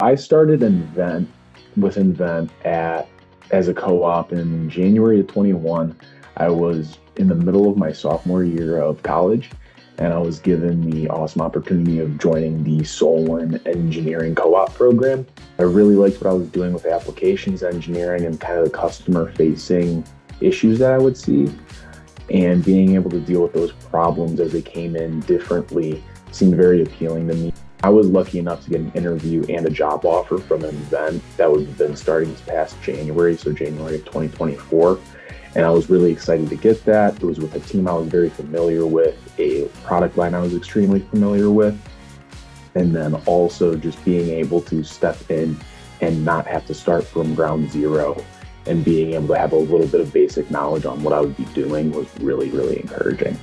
I started Invent as a co-op in January of 21. I was in the middle of my sophomore year of college, and I was given the awesome opportunity of joining the Solon engineering co-op program. I really liked what I was doing with applications engineering and kind of the customer facing issues that I would see, and being able to deal with those problems as they came in differently seemed very appealing to me. I was lucky enough to get an interview and a job offer from an event that would have been starting this past January, so January of 2024. And I was really excited to get that. It was with a team I was very familiar with, a product line I was extremely familiar with, and then also just being able to step in and not have to start from ground zero, and being able to have a little bit of basic knowledge on what I would be doing was really, really encouraging.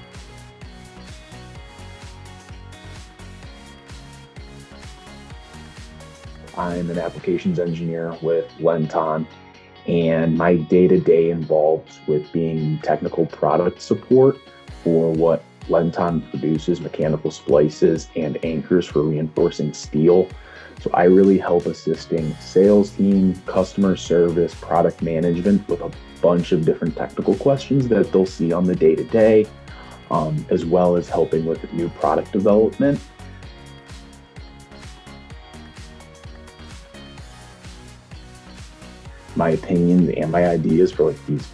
I'm an applications engineer with Lenton, and my day-to-day involves with being technical product support for what Lenton produces, mechanical splices and anchors for reinforcing steel. So I really help assisting sales team, customer service, product management with a bunch of different technical questions that they'll see on the day-to-day, as well as helping with new product development. My opinions and my ideas for like these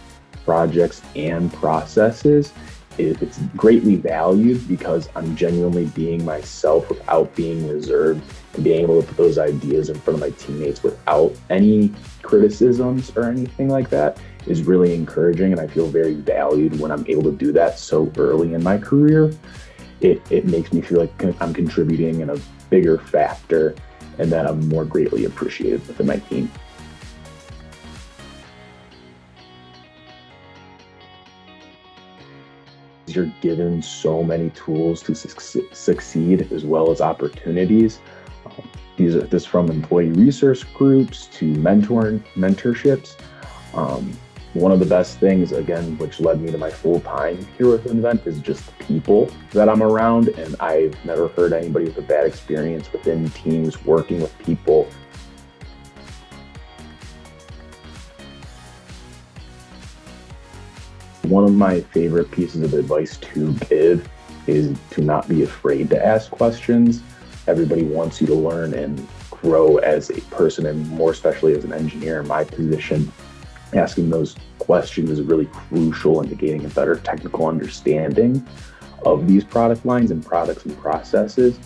projects and processes, it's greatly valued because I'm genuinely being myself without being reserved, and being able to put those ideas in front of my teammates without any criticisms or anything like that is really encouraging. And I feel very valued when I'm able to do that so early in my career. It makes me feel like I'm contributing in a bigger factor and that I'm more greatly appreciated within my team. You're given so many tools to succeed, as well as opportunities. These are this from employee resource groups to mentorships. One of the best things, again, which led me to my full time here with Invent, is just the people that I'm around, and I've never heard anybody with a bad experience within teams working with people. One of my favorite pieces of advice to give is to not be afraid to ask questions. Everybody wants you to learn and grow as a person, and more especially as an engineer in my position. Asking those questions is really crucial into gaining a better technical understanding of these product lines and products and processes.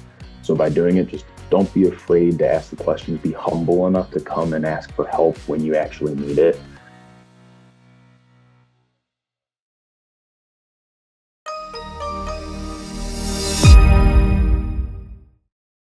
So by doing it, just don't be afraid to ask the questions. Be humble enough to come and ask for help when you actually need it.